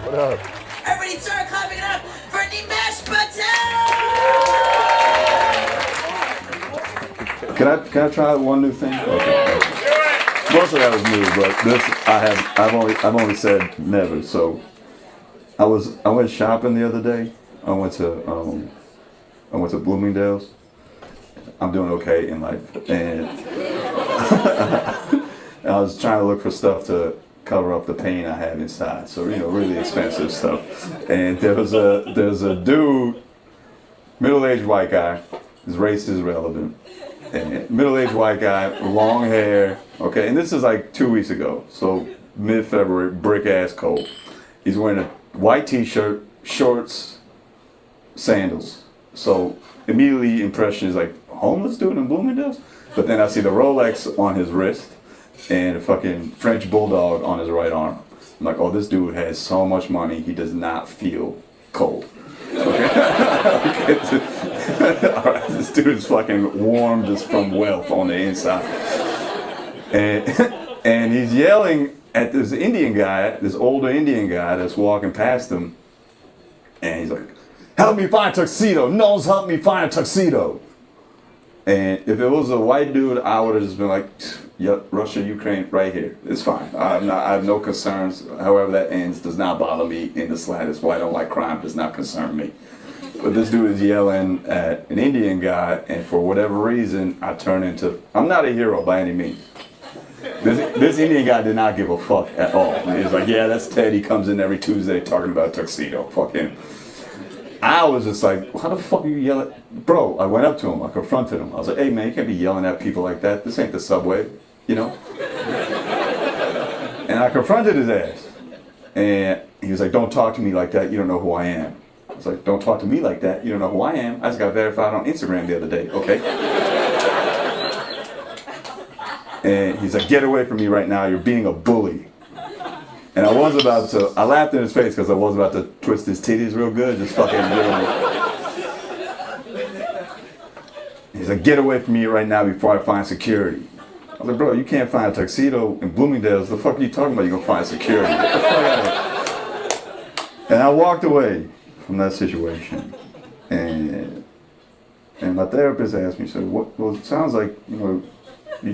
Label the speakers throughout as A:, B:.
A: What up?
B: Everybody start clapping it up for Nimesh Patel!
A: Can I try one new thing? Okay. Most of that was new, but this I've only said never. So I went shopping the other day. I went to Bloomingdale's. I'm doing okay in life, and I was trying to look for stuff to cover up the pain I have inside. So really expensive stuff. And there's a dude, middle-aged white guy. His race is relevant. And middle-aged white guy, long hair. Okay, and this is like 2 weeks ago. So mid-February, brick-ass cold. He's wearing a white T-shirt, shorts, sandals. So immediately impression is like, homeless dude in Bloomingdale's? But then I see the Rolex on his wrist and a fucking French bulldog on his right arm. I'm like, oh, this dude has so much money, he does not feel cold. Okay. All right, this dude is fucking warm just from wealth on the inside. And he's yelling at this Indian guy, this older Indian guy that's walking past him. And he's like, help me find a tuxedo. No one's helped me find a tuxedo. And if it was a white dude, I would have just been like, yep, Russia, Ukraine, right here. It's fine. I have no concerns. However that ends does not bother me in the slightest. Why I don't like crime does not concern me. But this dude is yelling at an Indian guy, and for whatever reason, I turn into, I'm not a hero by any means. This Indian guy did not give a fuck at all. He's like, yeah, that's Ted. He comes in every Tuesday talking about a tuxedo. Fuck him. I was just like, how the fuck are you yelling? Bro, I went up to him, I confronted him. I was like, hey man, you can't be yelling at people like that. This ain't the subway, And I confronted his ass. And he was like, don't talk to me like that, you don't know who I am. I was like, don't talk to me like that, you don't know who I am. I just got verified on Instagram the other day, okay? And he's like, get away from me right now, you're being a bully. And I laughed in his face because I was about to twist his titties real good, just fucking He's like, get away from me right now before I find security. I was like, bro, you can't find a tuxedo in Bloomingdale's. The fuck are you talking about? You're gonna find security. Get the fuck out of here. And I walked away from that situation. And my therapist asked me, so well, it sounds like, you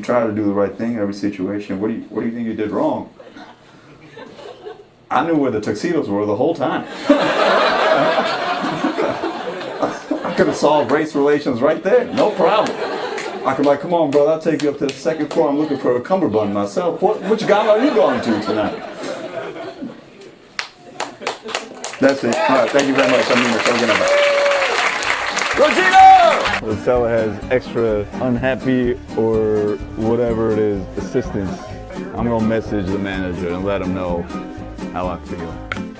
A: try to do the right thing in every situation. What do you think you did wrong? I knew where the tuxedos were the whole time. I could have solved race relations right there, no problem. I could come on, brother, I'll take you up to the second floor. I'm looking for a cummerbund myself. Which guy are you going to tonight? That's it. All right, thank you very much. I'm Nimesh. Rosita! The seller has extra unhappy or whatever it is assistants. I'm gonna message the manager and let him know how I feel.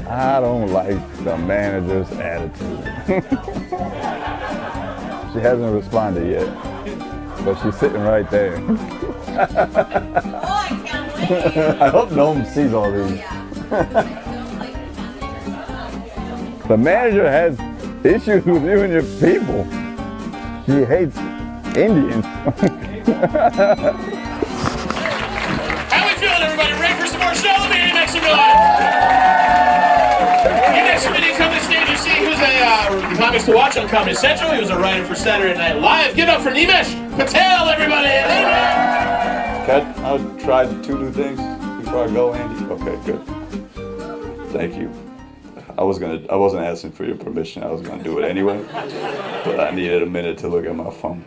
A: I don't like the manager's attitude. She hasn't responded yet, but she's sitting right there. I hope no one sees all these. The manager has issues with you and your people. She hates Indians.
C: How we feeling, everybody? Ready for some more show? Let me hear you make some noise. Next comedian coming to the stage, you see who's a comics to watch on Comedy Central. He was a writer for Saturday Night Live. Give it up for Nimesh Patel, everybody.
A: I'll try 2 new things before I go, Andy. Okay, good. Thank you. I wasn't asking for your permission. I was gonna do it anyway, but I needed a minute to look at my phone.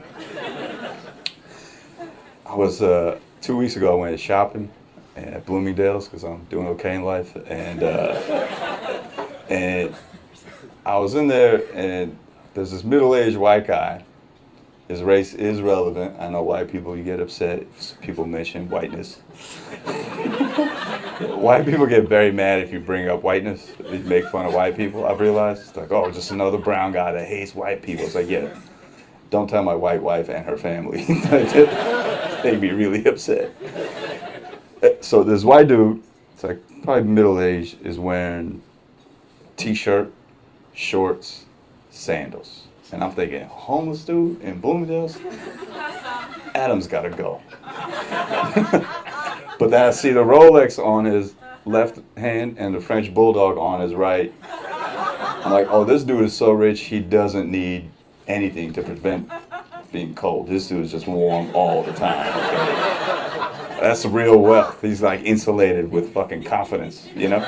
A: I was 2 weeks ago. I went shopping at Bloomingdale's because I'm doing okay in life, and I was in there, and there's this middle-aged white guy. His race is relevant. I know white people, you get upset if people mention whiteness. White people get very mad if you bring up whiteness. They make fun of white people, I've realized. It's like, oh, just another brown guy that hates white people. It's like, yeah, don't tell my white wife and her family. They'd be really upset. So this white dude, it's like probably middle-aged, is wearing T-shirt, shorts, sandals. And I'm thinking, homeless dude in Bloomingdale's? Adam's gotta go. But then I see the Rolex on his left hand and the French bulldog on his right. I'm like, oh, this dude is so rich, he doesn't need anything to prevent being cold. This dude is just warm all the time. Okay? That's real wealth. He's like insulated with fucking confidence, you know?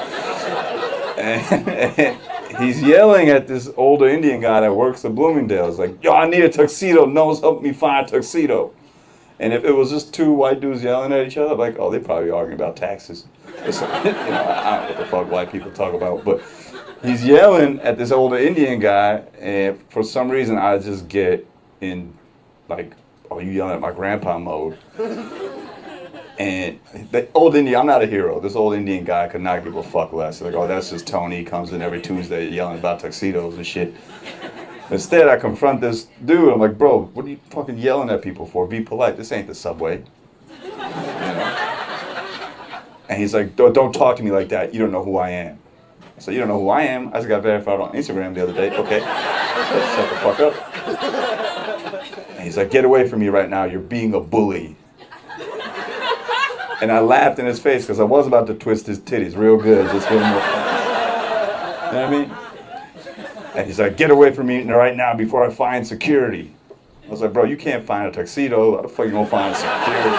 A: And he's yelling at this older Indian guy that works at Bloomingdale's, like, yo, I need a tuxedo. No one's helping me find a tuxedo. And if it was just two white dudes yelling at each other, I'm like, oh, they're probably arguing about taxes. I don't know what the fuck white people talk about, but he's yelling at this older Indian guy, and for some reason I just get in, like, oh, you yelling at my grandpa mode. And the old Indian, I'm not a hero. This old Indian guy could not give a fuck less. Like, oh, that's just Tony. He comes in every Tuesday yelling about tuxedos and shit. Instead, I confront this dude. I'm like, bro, what are you fucking yelling at people for? Be polite. This ain't the subway. You know? And he's like, don't talk to me like that. You don't know who I am. So you don't know who I am? I just got verified on Instagram the other day. Okay, let's shut the fuck up. And he's like, get away from me right now. You're being a bully. And I laughed in his face because I was about to twist his titties real good. Just give him a, you know what I mean? And he's like, get away from me right now before I find security. I was like, bro, you can't find a tuxedo. How the fuck you gonna find security?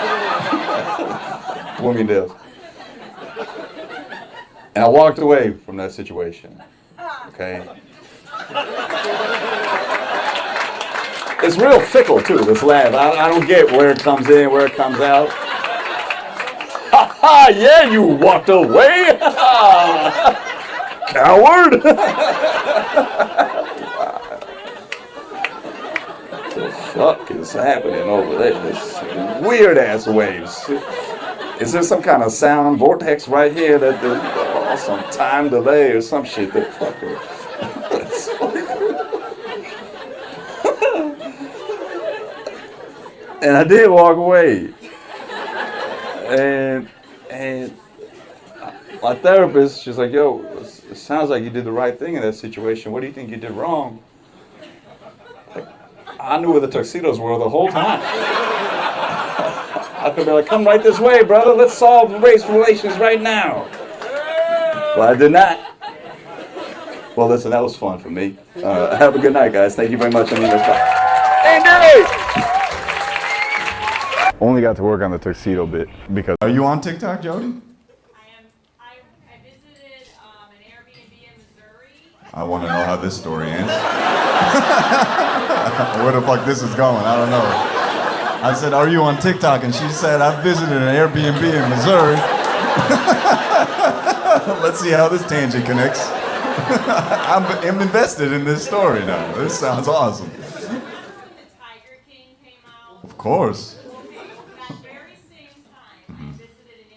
A: Bloomingdale's. And I walked away from that situation. Okay? It's real fickle too, this laugh. I don't get where it comes in, where it comes out. Ha ha, yeah, you walked away. Coward. What the fuck is happening over there? This weird ass waves. Is there some kind of sound vortex right here that there's some time delay or some shit that fucking. And I did walk away. And my therapist, she's like, yo, it sounds like you did the right thing in that situation. What do you think you did wrong? Like, I knew where the tuxedos were the whole time. I could be like, come right this way, brother. Let's solve race relations right now. But I did not. Well, listen, that was fun for me. Have a good night, guys. Thank you very much. Only got to work on the tuxedo bit because. Are you on TikTok, Jody?
D: I am. I visited an Airbnb in Missouri.
E: I want to know how this story ends. Where the fuck this is going, I don't know. I said, are you on TikTok? And she said, I visited an Airbnb in Missouri. Let's see how this tangent connects. I'm invested in this story now. This sounds awesome.
D: The Tiger King came out.
E: Of course.
D: That very same time, I visited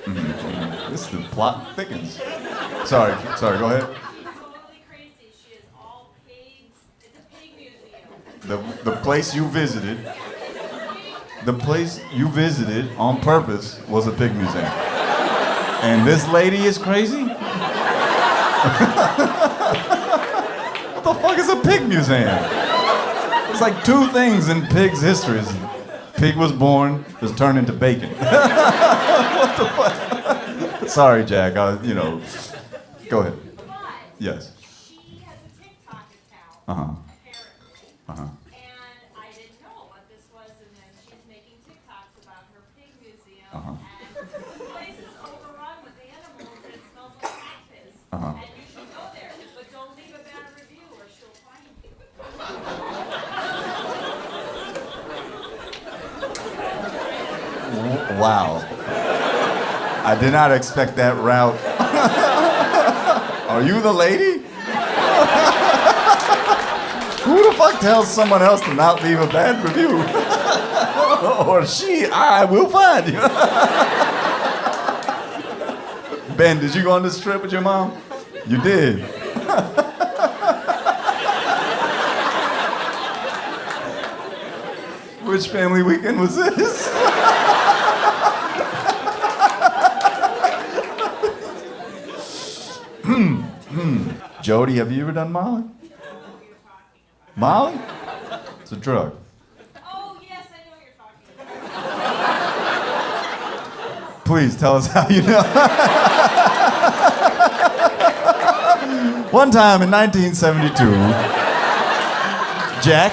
D: an Airbnb.
E: This the plot thickens. Sorry, go ahead.
D: Totally crazy. She is all pigs. It's a pig museum.
E: The place you visited on purpose was a pig museum. And this lady is crazy? What the fuck is a pig museum? It's like two things in pig's history. Pig was born, was turned into bacon. What the fuck? Sorry, Jack, go ahead.
D: But
E: Yes.
D: she has a TikTok account.
E: Uh-huh.
D: Apparently. And I didn't know what this was, and then she's making TikToks about her pig museum. And the place is overrun with animals, and it smells like cat piss. And you should go there, but don't leave a bad review or she'll find you.
E: Wow. I did not expect that route. Are you the lady? Who the fuck tells someone else to not leave a bad review? Or I will find you. Ben, did you go on this trip with your mom? You did. Which family weekend was this? Jody, have you ever done Molly? Molly? It's a drug.
D: Oh, yes, I know what you're talking about.
E: Please tell us how you know. One time in 1972, Jack